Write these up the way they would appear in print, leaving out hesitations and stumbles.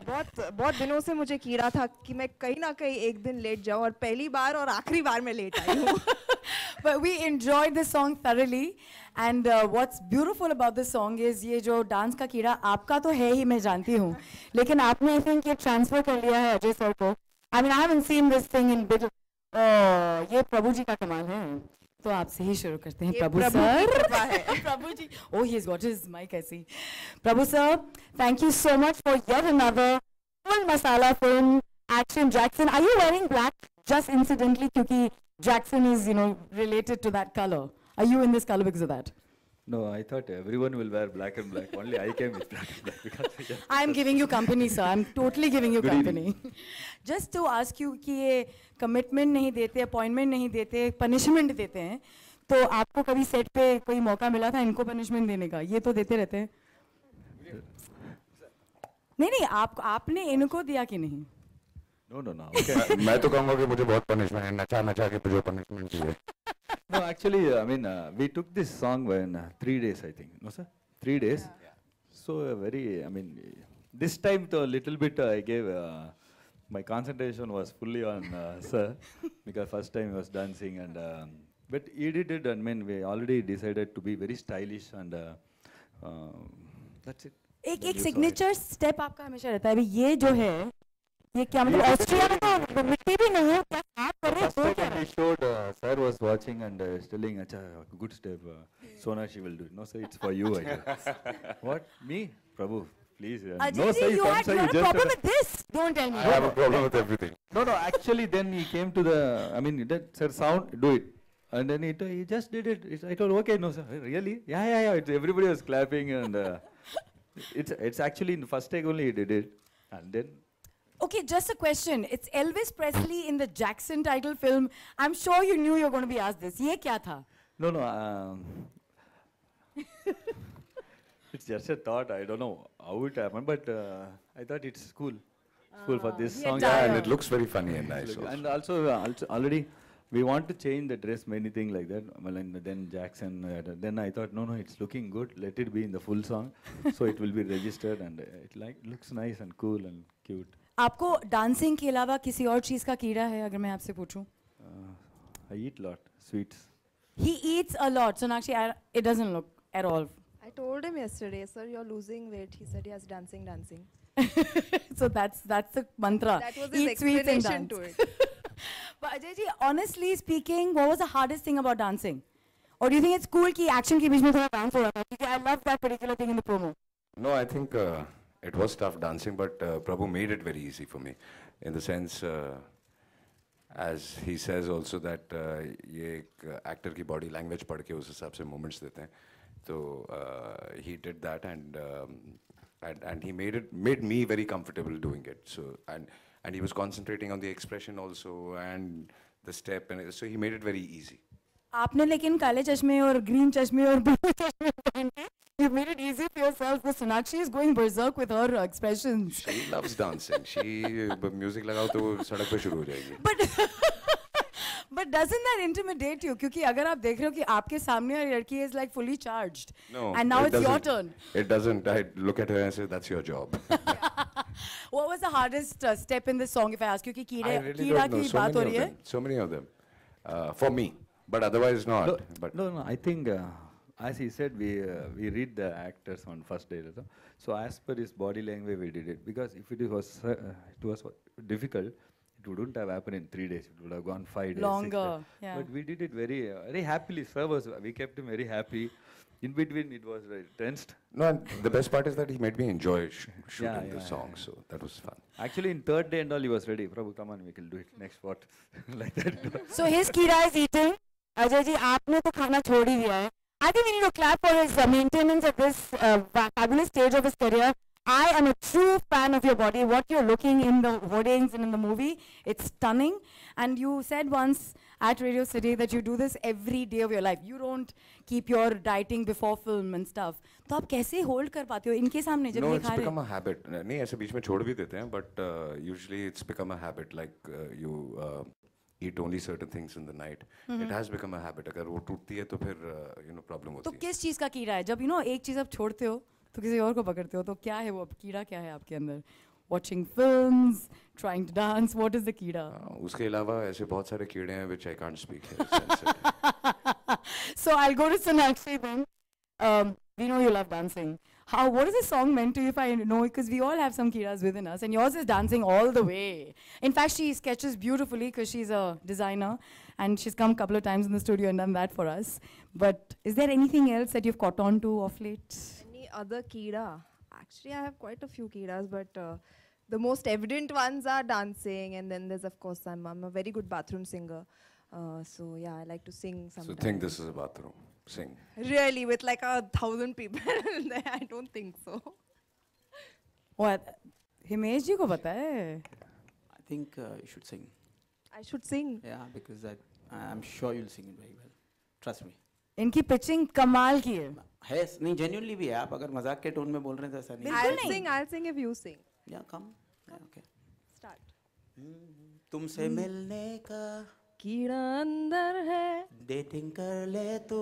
बहुत बहुत दिनों से मुझे कीड़ा था कि मैं कहीं ना कहीं एक दिन लेट जाऊं, और पहली बार और आखिरी बार मैं लेट आई हूँ. But we enjoyed this song thoroughly, and what's beautiful about this song is ये जो डांस का कीड़ा आपका तो है ही, मैं जानती हूँ, लेकिन आपने I think ये ट्रांसफर कर लिया है अजय सर को. I mean I haven't seen this thing in bit. ये प्रभु जी का कमाल है. तो आपसे ही शुरू करते हैं प्रभु सर. प्रभु जी, oh he's got his mic ऐसी. प्रभु sir, thank you so much for yet another full masala film, Action Jackson. Are you wearing black just incidentally क्योंकि Jackson is, you know, related to that color? Are you in this color because of that? No, I thought everyone will wear black and black. Only I came with black and black because. Yeah. I'm giving you company, sir. I'm totally giving you company. Just to ask you कि ये commitment नहीं देते, appointment नहीं देते, punishment देते हैं, तो आपको कभी set पे कोई मौका मिला था इनको punishment देने का? ये तो देते रहते हैं. नहीं, आपने इनको दिया कि नहीं? No. Okay. मैं तो कहूँगा कि मुझे बहुत punishment है, नचा के मुझे punishment चाहिए. No, actually, I mean, we took this song in 3 days, I think. No, sir? 3 days. Yeah. So, I mean, this time, a little bit, I gave, my concentration was fully on sir, because first time he was dancing, and but he did it, and I mean, we already decided to be very stylish, and that's it. एक signature step आपका हमेशा रहता है. अभी ये जो है, ये क्या मतलब ऑस्ट्रिया में तो मिट्टी भी नहीं है, क्या आप कर रहे हो? क्या he showed, sir was watching and telling, "Acha, good step, Sona, she will do it." No, sir, it's for you. I guess. What? Me? Prabhu, please. No, sir, you had a problem with this. Don't tell me. I have a problem with everything. No, actually, then he came to the, I mean, that said, sound, do it. And then he just did it. I told, okay, no, sir, really? Yeah. Everybody was clapping, and it's actually in the first take only he did it. And then. Okay, just a question. It's Elvis Presley in the Jackson title film. I'm sure you knew you were going to be asked this. ये क्या था? No. It's just a thought. I don't know how it happened, but I thought it's cool. Cool for this song. Yeah, and it looks very funny and nice. And also already we want to change the dress, many things like that. Well, and then Jackson. Then I thought, no, it's looking good. Let it be in the full song, so it will be registered, and it looks nice and cool and cute. आपको dancing के अलावा किसी और चीज का कीड़ा है अगर मैं आपसे पूछूं? I eat lot sweets. He eats a lot. So Sonakshi, it doesn't look at all. I told him yesterday, sir, you're losing weight. He said, yes, dancing. So that's the mantra. That was his explanation to it. But Ajay ji, honestly speaking, what was the hardest thing about dancing? Or do you think it's cool कि action के बीच में थोड़ा dance हो रहा था? Because I love that particular thing in the promo. No, I think it was tough dancing, but Prabhu made it very easy for me, in the sense, as he says also that ये एक actor की body language पढ़ के उस हिसाब से moments देते हैं. So he did that, and he made me very comfortable doing it. So and he was concentrating on the expression also and the step, and so he made it very easy. आपने लेकिन काले चश्मे और green चश्मे और blue चश्मे पहन के you made it easy for yourself. But Sonakshi is going berserk with her expressions. She loves dancing. She music लगाओ तो वो सड़क पे शुरू हो जाएगी. But doesn't that intimidate you? क्योंकि अगर आप देख रहे हो कि आपके सामने लड़की is like fully charged. No, and now it's your turn. It doesn't. I look at her and say, that's your job. What was the hardest step in this song, if I ask you? कि कीड़ा की बात हो रही है? So many of them. For me. But otherwise not. No, I think, as he said, we read the actors on first day. So as per his body language, we did it. Because if it was difficult, it wouldn't have happened in 3 days. It would have gone 5 days. Longer, yeah. But we did it very, very happily. We kept him very happy. In between, it was very tensed. No, and the best part is that he made me enjoy shooting the song. So that was fun. Actually, in third day and all, he was ready. Prabhu, come on, we can do it. Next what? Like that. So his कीड़ा is eating. Ajay ji, आपने तो खाना छोड़ ही दिया है. I think we need to clap for his maintenance of this fabulous stage of his career. I am a true fan of your body. What you're looking in the hoardings and in the movie, it's stunning. And you said once at Radio City that you do this every day of your life. You don't keep your dieting before film and stuff. तो आप कैसे hold कर पाते हो इनके सामने जब ये खा रहे हैं? No, it's become a habit. नहीं ऐसे बीच में छोड़ भी देते हैं, but usually it's become a habit. Like you eat only certain things in the night. It has become a habit. अगर वो टूटती है तो फिर problem होती है. तो किस चीज़ का कीड़ा है? जब एक चीज़ आप छोड़ते हो तो किसी और को पकड़ते हो, तो क्या है वो कीड़ा क्या है आपके अंदर? watching films, trying to dance? What is the Keeda? उसके अलावा ऐसे बहुत सारे कीड़े हैं which I can't speak here. Sensitive. So I'll go to Sonakshi then. We know you love dancing. What is this song meant to you, if I know? Because we all have some Keeras within us, and yours is dancing all the way. In fact, she sketches beautifully because she's a designer, and she's come a couple of times in the studio and done that for us. But is there anything else that you've caught on to of late? Any other Keeda? Actually, I have quite a few Keeras, but the most evident ones are dancing, and then there's, of course, I'm a very good bathroom singer. So yeah, I like to sing So sometimes. think this is a bathroom. Sing. Really, with like 1,000 people there, I don't think so. What? Himesh ji ko pata hai. I think you should sing. I should sing. Yeah, because I'm sure you'll sing it very well. Trust me. इनकी pitching कमाल की है. है नहीं genuinely भी है. आप अगर मजाक के टोन में बोल रहे हैं तो ऐसा नहीं. I'll sing if you sing. Yeah, come. Yeah, okay. Start. तुमसे मिलने का कीड़ा अंदर है, डेटिंग कर ले तू,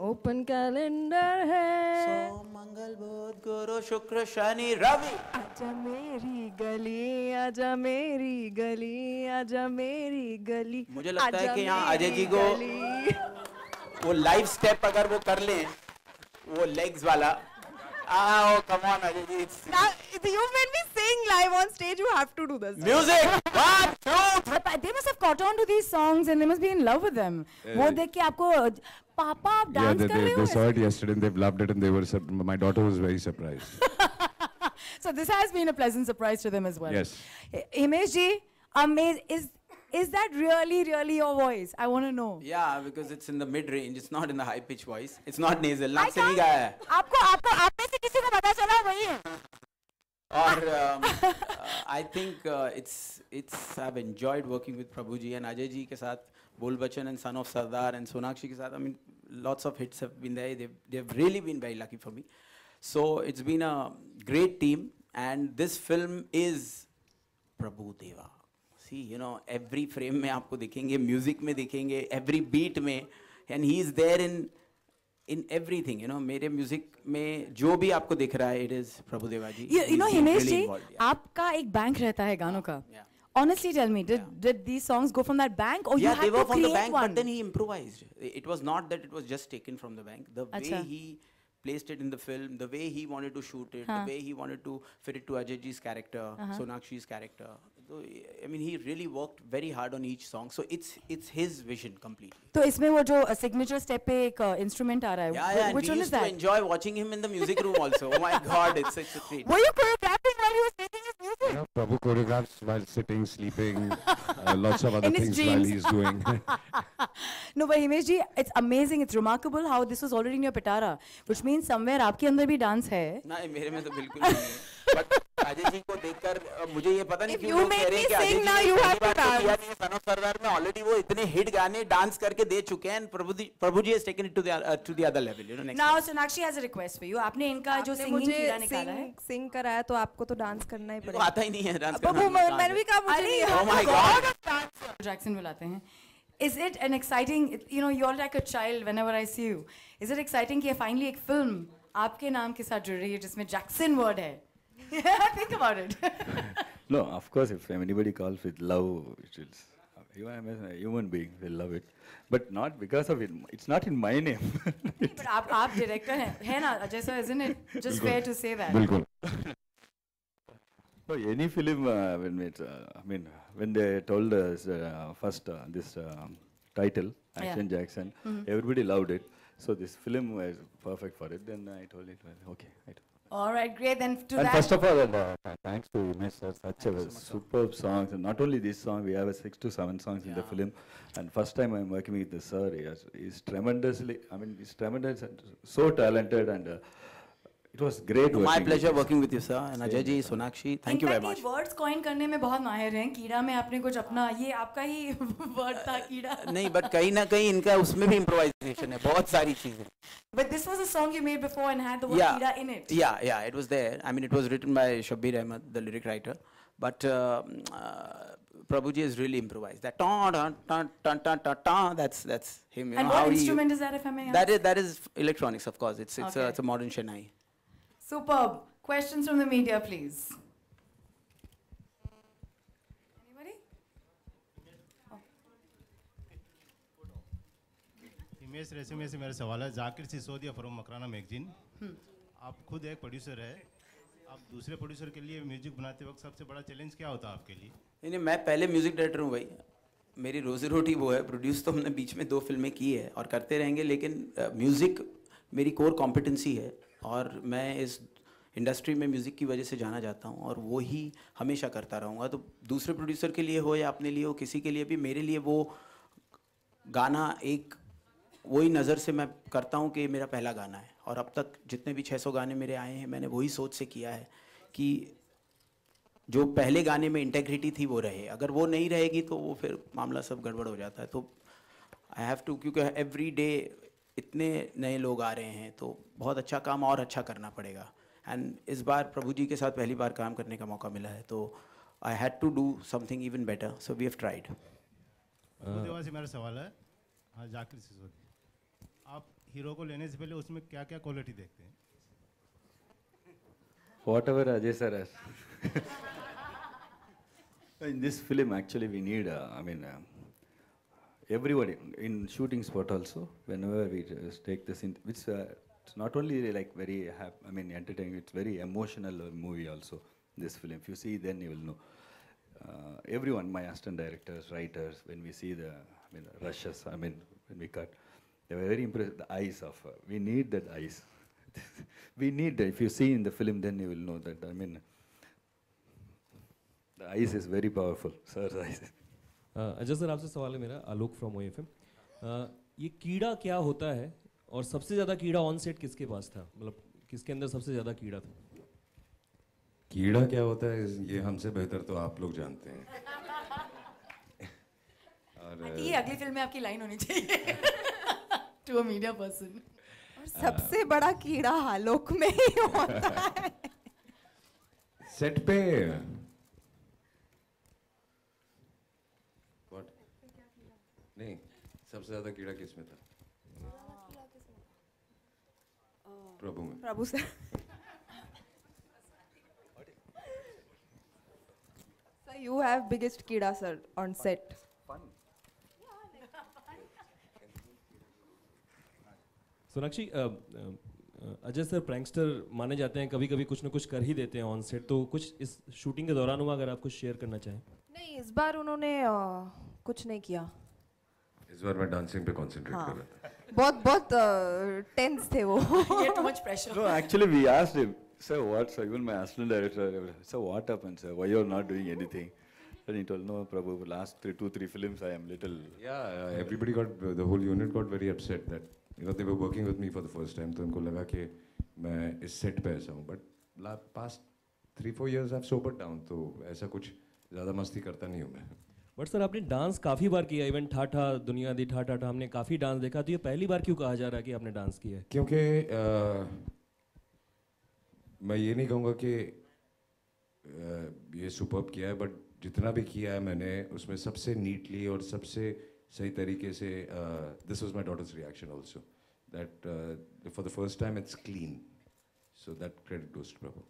ओपन कैलेंडर है, सो मंगल बुध गुरु शुक्र शनि रवि. आजा मेरी गली, आजा मेरी गली, आजा मेरी गली. मुझे लगता है आजा कि यहाँ अजय मेरी जी को गली. वो लाइव स्टेप अगर वो कर लें, वो लेग्स वाला. Oh, come on, Ajay ji. Now, you made me sing live on stage. You have to do this. Music. 1, 2, 3. But they must have caught on to these songs and they must be in love with them. वो देख के आपको पापा आप Yeah, dance कर रहे हो. they saw it yesterday and they've loved it and they were my daughter was very surprised. So this has been a pleasant surprise to them as well. Yes. Himesh ji, amazing. Is that really your voice? I want to know. Yeah, because it's in the mid range. It's not in the high pitch voice. It's not nasal. I नाक से नहीं गाया है. आपको आप में से किसी को पता चला वही है. और I think I've enjoyed working with Prabhu ji and Ajay ji के साथ, Bol Bachchan and Son of Sardar and Sonakshi के साथ. I mean, lots of hits have been there. They've really been very lucky for me. So it's been a great team, and this film is Prabhu Deva. See, you know, every frame में आपको दिखेंगे, music में दिखेंगे, every beat में, and he is there in everything. You know, मेरे music में जो भी आपको दिख रहा है, it is Prabhu Deva ji. You know, He's Himesh really ji, involved, yeah. आपका एक बैंक रहता है गानों का. Yeah. Honestly, tell me, did these songs go from that bank, or you Yeah, had they to were from the create bank, one? but then he improvised. It was not that it was just taken from the bank. The way Acha. he placed it in the film, the way he wanted to shoot it, the way he wanted to fit it to Ajay ji's character, Sonakshi's character. So, I mean, he really worked very hard on each song. So it's his vision completely. तो इसमें वो जो signature step पे एक instrument आ रहा है. Yeah, and Which we one is used to that? enjoy watching him in the music room also. Oh my God, it's such a treat. Were you choreographing while he was making his music? You know, Prabhu choreographs while sitting, sleeping, lots of other In his things while dreams. he's doing. No, but Himesh ji, it's amazing. It's remarkable how this was already in your pitara, which means somewhere आपके अंदर भी dance है. नहीं मेरे में तो बिल्कुल नहीं है. But अजय जी को देखकर मुझे ये पता नहीं If क्यों you लोग make कह रहे हैं me कि अजय sing जी now, ने you पहली have to बार तो dance. किया नहीं है. सन ऑफ सरदार में ऑलरेडी वो इतने हिट गाने डांस करके दे चुके हैं. प्रभु जी has taken it to the other level. You know, next Now level. Sonakshi has a request for you. आपने इनका जो आपने singing मुझे कीड़ा निकाला है. sing कराया तो आपको तो डांस करना ही इनको पड़ेगा. आता ही नहीं है डांस बबू, करना. मैंने भी कहा मुझे नहीं Oh आता. my God. Jackson बुलाते हैं. Is it an exciting, you know, you're like a child whenever I see you. Is it exciting कि finally एक film आपके नाम के साथ जुड़ रही है जिसमें Jackson word है? Think about it. No, of course, if anybody calls with love, it will. You are a human being, will love it, but not because of it. It's not in my name. But आप director है ना Ajay sir, isn't it just fair to say that? बिल्कुल. No, any film when they told us first this title, Action Jackson, everybody loved it. So this film was perfect for it. Then I told it, well, okay. All right, great. Then to And that. first of all, thanks to Umesh sir, such a superb songs. And not only this song, we have 6 to 7 songs in the film. And first time I'm working with the sir, he's tremendously, he's tremendous and so talented, and it was great working. My with pleasure him. working with you, sir. And Ajay ji, Sonakshi, thank you very much. Words coin करने में बहुत माहिर हैं. कीड़ा में आपने कुछ अपना ये आपका ही वर्ड था कीड़ा. नहीं, but कहीं ना कहीं इनका उसमें भी improvisation है. बहुत सारी चीजें. But this was a song you made before and had the word Yeah, कीड़ा in it. yeah, it was there. I mean, it was written by Shabbir Ahmed, the lyric writer. But Prabhu ji has really improvised. That ta ta ta ta ta ta ta. That's him. You And know, what how he- instrument is that, if I may ask? That is electronics, of course. It's Okay. a modern Chennai. Superb. Questions from the media, please. Himesh Reshammiya से मेरा सवाल है। Zakir Sisodia from Makrana magazine, आप खुद एक producer है, आप दूसरे प्रोड्यूसर के लिए म्यूजिक बनाते वक्त सबसे बड़ा चैलेंज क्या होता है आपके लिए? नहीं, मैं पहले म्यूज़िक डायरेक्टर हूँ भाई, मेरी रोज़ी रोटी वो है। प्रोड्यूस तो हमने बीच में 2 फिल्में की है और करते रहेंगे, लेकिन म्यूज़िक मेरी कोर कॉम्पिटेंसी है और मैं इस इंडस्ट्री में म्यूज़िक की वजह से जाना जाता हूँ और वो ही हमेशा करता रहूँगा। तो दूसरे प्रोड्यूसर के लिए हो या अपने लिए हो, किसी के लिए भी, मेरे लिए वो गाना एक वही नज़र से मैं करता हूँ कि मेरा पहला गाना है। और अब तक जितने भी 600 गाने मेरे आए हैं, मैंने वही सोच से किया है कि जो पहले गाने में इंटेग्रिटी थी वो रहे। अगर वो नहीं रहेगी तो वो फिर मामला सब गड़बड़ हो जाता है। तो आई हैव टू, क्योंकि एवरी डे इतने नए लोग आ रहे हैं तो बहुत अच्छा काम और अच्छा करना पड़ेगा। एंड इस बार प्रभु जी के साथ पहली बार काम करने का मौका मिला है, तो I had to do something even better, so we have tried. Deva से मेरा सवाल है। हाँ, जाकिर सिसोदिया, आप हीरो को लेने से पहले उसमें क्या क्या क्वालिटी देखते हैं? Whatever Ajay sir has. In this film, actually, we need, everybody in shooting spot also. Whenever we just take this, it's not only like very, entertaining. It's very emotional movie also. This film, if you see, then you will know. Everyone, my assistant directors, writers, when we see the, rushes, when we cut, they were very impressed. The eyes of, we need that eyes. We need that. If you see in the film, then you will know that. The eyes is very powerful. Sir's eyes. Ajay sir, आपसे सवाल है मेरा, आलोक from OFM। ये कीड़ा क्या होता है और सबसे ज़्यादा कीड़ा ऑन सेट किसके पास था? मतलब किसके अंदर सबसे ज़्यादा कीड़ा था? कीड़ा क्या होता है ये हमसे बेहतर तो आप लोग जानते हैं। और ये अगली फिल्म में आपकी लाइन होनी चाहिए टू अ मीडिया पर्सन। और सबसे बड़ा कीड़ा आलोक में ही होता है। सेट पे What? नहीं, सबसे ज्यादा कीड़ा किसमें था? प्रभु में। Prabhu sir. So you have biggest keeda sir on set. Sonakshi, Ajay sir prankster माने जाते हैं, कभी कभी कुछ ना कुछ कर ही देते हैं ऑन सेट, तो कुछ इस शूटिंग के दौरान हुआ, अगर आप कुछ शेयर करना चाहें? नहीं, इस बार उन्होंने कुछ नहीं किया। इस बार मैं डांसिंग पे कंसंट्रेट कर रहा था। बहुत टेंस थे वो। ये too much pressure. No, actually, we asked him, sir, what, sir, even my assistant director, sir, what happened, sir? Why you're not doing anything? And he told, no, Prabhu, last 2-3 films, I am little. Yeah, everybody got, the whole unit got very upset that, they were working with me for the first time, तो उनको लगा कि मैं इस set पे ऐसा हूँ, but past 3-4 years I've sobered down, तो ऐसा कुछ ज़्यादा मस्ती करता नहीं हूँ मैं। बट सर, आपने डांस काफ़ी बार किया, इवन ठाठा, दुनिया दी ठाठा, हमने काफ़ी डांस देखा, तो ये पहली बार क्यों कहा जा रहा है कि आपने डांस किया है? क्योंकि मैं ये नहीं कहूँगा कि ये सुपर्ब किया है, बट जितना भी किया है मैंने उसमें सबसे नीटली और सबसे सही तरीके से, this was my daughter's reaction also, that for the first time it's clean, so that credit goes to Prabhu.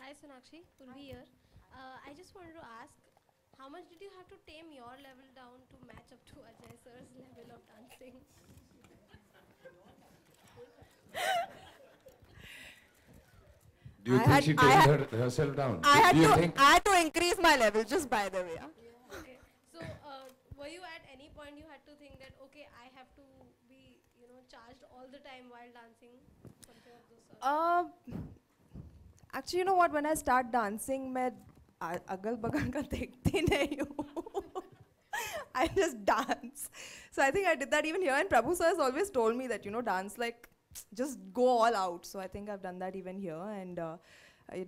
Hi Sonakshi, Purvi here. I just wanted to ask, how much did you have to tame your level down to match up to Ajay sir's level of dancing? Do you think she tamed herself down? I Do you had think? to, I had to increase my level, just by the way. Okay. So, were you at any point you had to think that, okay, I have to be, charged all the time while dancing? Something of those sorts? Actually, you know what? When I start dancing, मैं अगल बगल का देखती नहीं हूँ. I just dance. So I think I did that even here. And Prabhu sir has always told me that, dance like, just go all out. So I think I've done that even here. And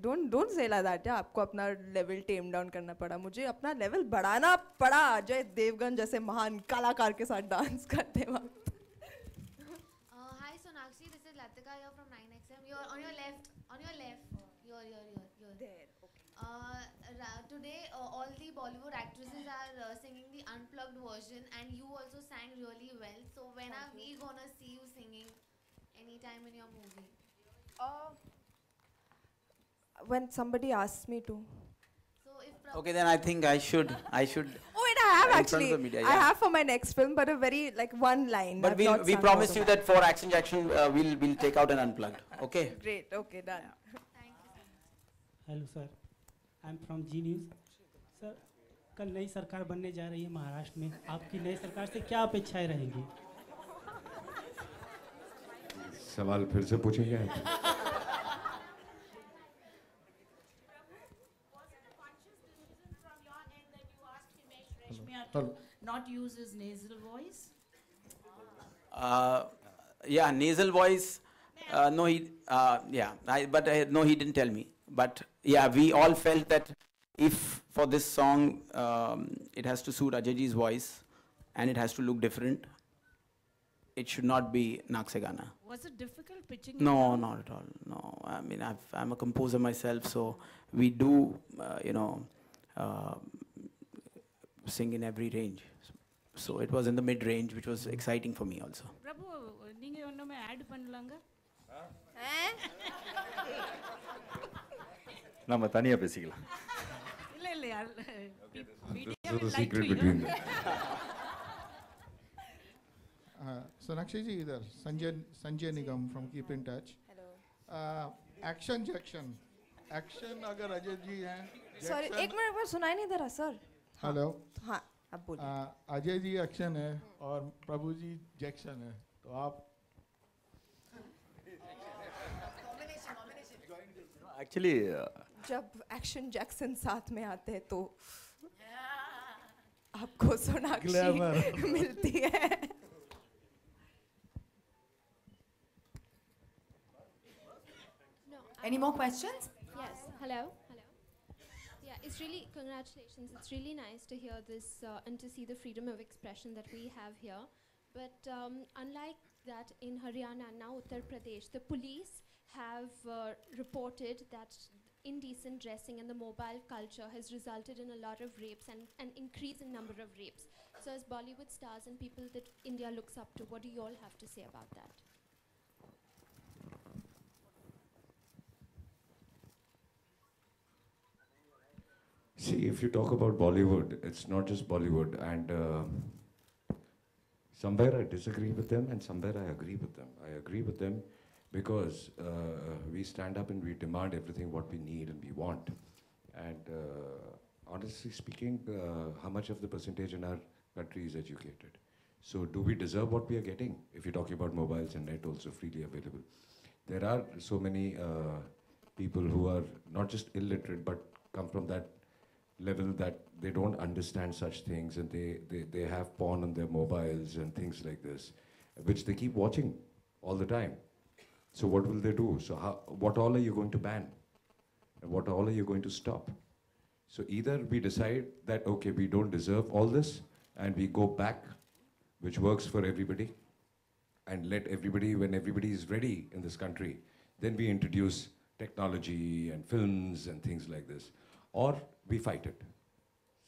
don't say like that. Yeah, आपको अपना level tame down करना पड़ा. मुझे अपना level बढ़ाना पड़ा अजय देवगन जैसे महान कलाकार के साथ dance करते वक्त. Hi Sonakshi, this is Latika here from 9XM. You're on your left. You're there. Okay. Today, all the Bollywood actresses are singing the unplugged version, and you also sang really well. So when are we gonna see you singing anytime in your movie? When somebody asks me to. So if Okay, then I think I should. Oh wait, I have in front of actually. the media. I Yeah. have for my next film, but a very like one line. But I've we not sung promise most you of that for Action Jackson, we'll take out an unplugged. Okay. Great. Okay, done. Hello sir, I am from Zee News. Sir, कल नई सरकार बनने जा रही है महाराष्ट्र में, आपकी नई सरकार से क्या अपेक्षाएं रहेंगी? सवाल फिर से पूछेंगे आप? Not use his nasal voice. Yeah, nasal voice. No, no, he didn't tell me. But yeah, we all felt that if for this song it has to suit Ajayji's voice and it has to look different, it should not be Naksegana. Was it difficult pitching? No, not at all. No, I mean I'm a composer myself, so we do sing in every range. So it was in the mid range, which was exciting for me also. Prabhu, ninge onno me add pannalanga? நம்ம தனியா பேசிக்கலாம். இல்ல yaar. Media There's will a like secret to between you. them. Sonakshi ji, इधर संजय निगम from Keep in Touch. Hello. Action Jackson. Action अगर अजय जी हैं. Sorry, एक minute पर सुनाई नहीं दे रहा सर. हेलो. हाँ, अब बोलिए. अजय जी एक्शन है और प्रभु जी जैक्सन है, तो आप Actually, जब एक्शन जैक्सन साथ में आते हैं तो आपको सोनाक्षी मिलती है. Any more questions? Yes. Hello. Hello. Yeah, it's really congratulations. It's really nice to hear this and to see the freedom of expression that we have here. But unlike that in Haryana and now Uttar Pradesh, the police have reported that indecent dressing and the mobile culture has resulted in a lot of rapes and an increase in number of rapes. So as Bollywood stars and people that India looks up to, what do you all have to say about that? See, if you talk about Bollywood, it's not just Bollywood, and somewhere I disagree with them, and somewhere I agree with them. I agree with them because we stand up and we demand everything what we need and we want. And honestly speaking, how much of the percentage in our country is educated? So do we deserve what we are getting? If you're talking about mobiles and net also freely available. There are so many people who are not just illiterate, but come from that level that they don't understand such things, and they have porn on their mobiles and things like this, which they keep watching all the time. So what will they do? So what all are you going to ban? And what all are you going to stop? So either we decide that, okay, we don't deserve all this, and we go back, which works for everybody, and let everybody, when everybody is ready in this country, then we introduce technology and films and things like this. Or we fight it.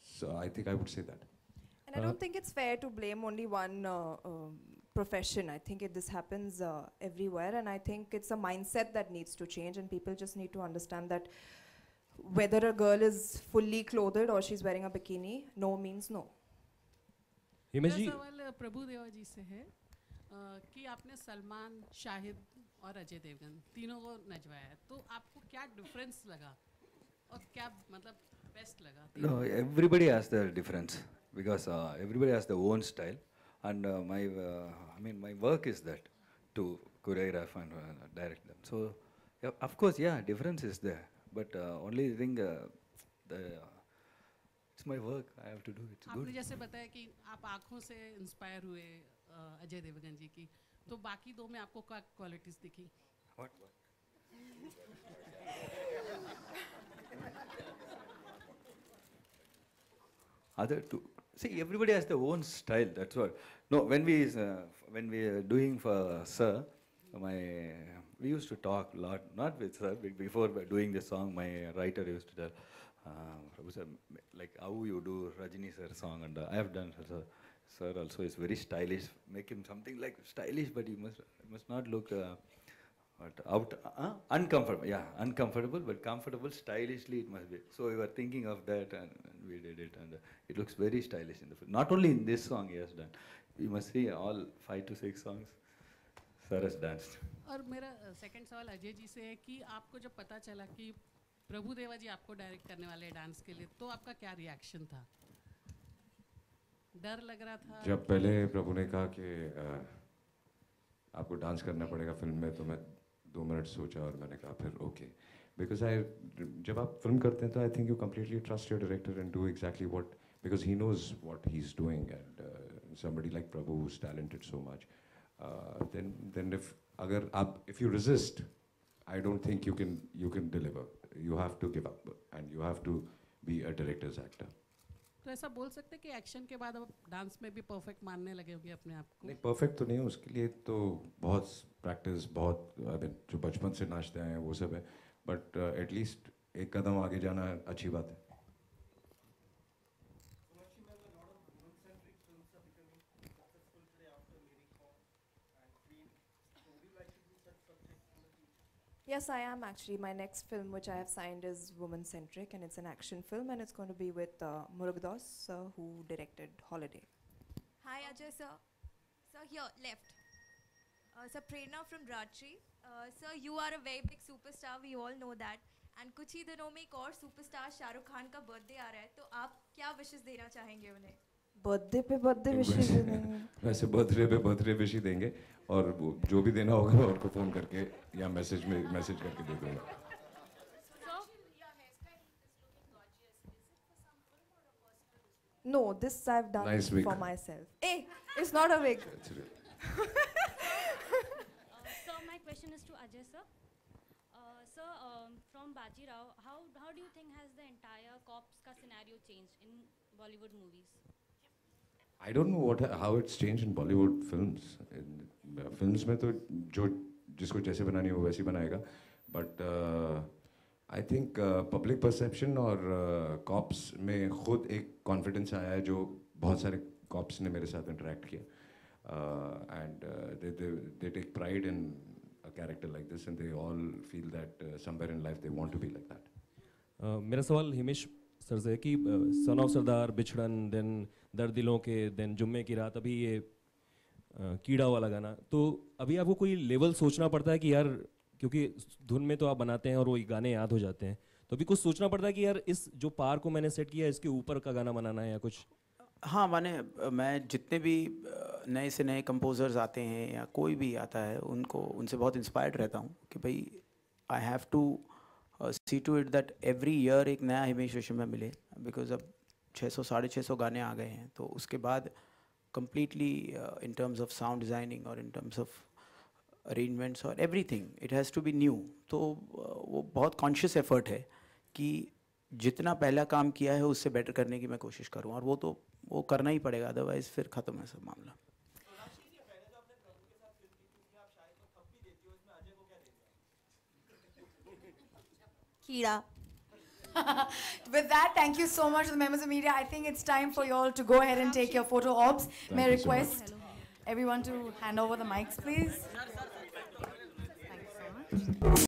So I think I would say that. And I don't think it's fair to blame only one profession. I think this happens everywhere, and I think it's a mindset that needs to change, and people just need to understand that whether a girl is fully clothed or she's wearing a bikini, no means no. Himesh जी, मेरा सवाल प्रभु देवा जी से है कि आपने सलमान, शाहिद और अजय देवगन तीनों को नचवाया है, तो आपको क्या डिफरेंस लगा और क्या मतलब बेस्ट लगा? No, everybody has their difference because everybody has their own style, and my work is that to choreograph and direct them. So, yeah, of course, yeah, difference is there, but only thing it's my work. I have to do it. It's आपने good. जैसे बताया कि आप आँखों से inspire हुए अजय देवगन जी की, तो बाकी दो में आपको क्या क्वालिटीज दिखी? What? Other two. See, everybody has their own style. That's what. No, when we are doing for Sir, we used to talk a lot. Not with Sir, before doing the song, my writer used to tell, Prabhu sir, like how you do Rajini sir song, and I have done Sir also is very stylish. Make him something like stylish, but he must not look But uncomfortable, yeah, uncomfortable, but comfortable, stylishly it must be. So we were thinking of that and we did it, and it looks very stylish in the film. Not only in this song he has done, you must see all 5 to 6 songs Sir has danced. और मेरा second सवाल अजय जी से है कि आपको जब पता चला कि प्रभु देवा जी आपको डायरेक्ट करने वाले हैं डांस के लिए, तो आपका क्या रिएक्शन था? डर लग रहा था? जब पहले प्रभु ने कहा कि आपको डांस करना पड़ेगा फिल्म में, तो मैं 2 मिनट सोचा और मैंने कहा फिर ओके, बिकॉज जब आप फिल्म करते हैं तो I think you completely trust your director and do exactly what, because he knows what he is doing, and somebody like Prabhu who is talented so much, then if you resist, I don't think you can deliver. You have to give up and you have to be a director's actor. तो ऐसा बोल सकते हैं कि action के बाद अब dance में भी परफेक्ट मानने लगे होंगे अपने आप को? नहीं, परफेक्ट तो नहीं है, उसके लिए तो बहुत प्रैक्टिस, बहुत जो बचपन से नाचते हैं वो सब है, बट एटलीस्ट एक कदम आगे जाना अच्छी बात है. Yes, I am actually. My next film, which I have signed, is woman-centric, and it's an action film, and it's going to be with Murugadoss, who directed Holiday. Hi, Ajay sir. Sir, here, left. Sir, Prerna from Rajshri. Sir, you are a very big superstar. We all know that. And कुछ ही दिनों में एक और superstar Shahrukh Khan का birthday आ रहा है, तो आप क्या विशेस देना चाहेंगे उन्हें? बर्थडे पे बर्थडे विशेस देंगे. वैसे बर्थडे पे बर्थडे विश ही देंगे, और जो भी देना होगा मैं उनको फ़ोन करके या मैसेज करके दे दूँगा. No, this I've done Nice wig. for myself. Hey, it's not a wig. So my question is to Ajay sir. Sir, from Bajirao, how do you think has the entire cops ka scenario changed in Bollywood movies? I don't know how it's changed in Bollywood films. Films में तो जो जिसको जैसे बनानी हो वैसे बनाएगा, but I think public perception और cops में खुद एक confidence आया है, जो बहुत सारे cops ने मेरे साथ interact किया, and they take pride in a character like this, and they all feel that somewhere in life they want to be like that. मेरा सवाल हिमेश सर से है कि सन ऑफ सरदार, बिछड़न, देन दर्द दिलों के, देन जुम्मे की रात, अभी ये कीड़ा वाला गाना, तो अभी आपको कोई लेवल सोचना पड़ता है कि यार, क्योंकि धुन में तो आप बनाते हैं और वो गाने याद हो जाते हैं, तो अभी कुछ सोचना पड़ता है कि यार इस जो पार को मैंने सेट किया इसके ऊपर का गाना बनाना है या कुछ? हाँ, मैं जितने भी नए से नए कंपोजर्स आते हैं या कोई भी आता है, उनसे बहुत इंस्पायर्ड रहता हूँ कि भाई I have to see to it that every year एक नया हिमेश रेशमिया मिले, बिकॉज अब 600-650 गाने आ गए हैं, तो उसके बाद completely in terms of sound designing or in terms of arrangements or everything, it has to be new. तो वो बहुत conscious effort है कि जितना पहला काम किया है उससे बेटर करने की मैं कोशिश करूँ, और वो करना ही पड़ेगा, अदरवाइज फिर ख़त्म है सब मामला. कीड़ा. With that, thank you so much to the members of media. I think it's time for you all to go ahead and take your photo ops. May I request everyone to hand over the mics, please? Thank you so much.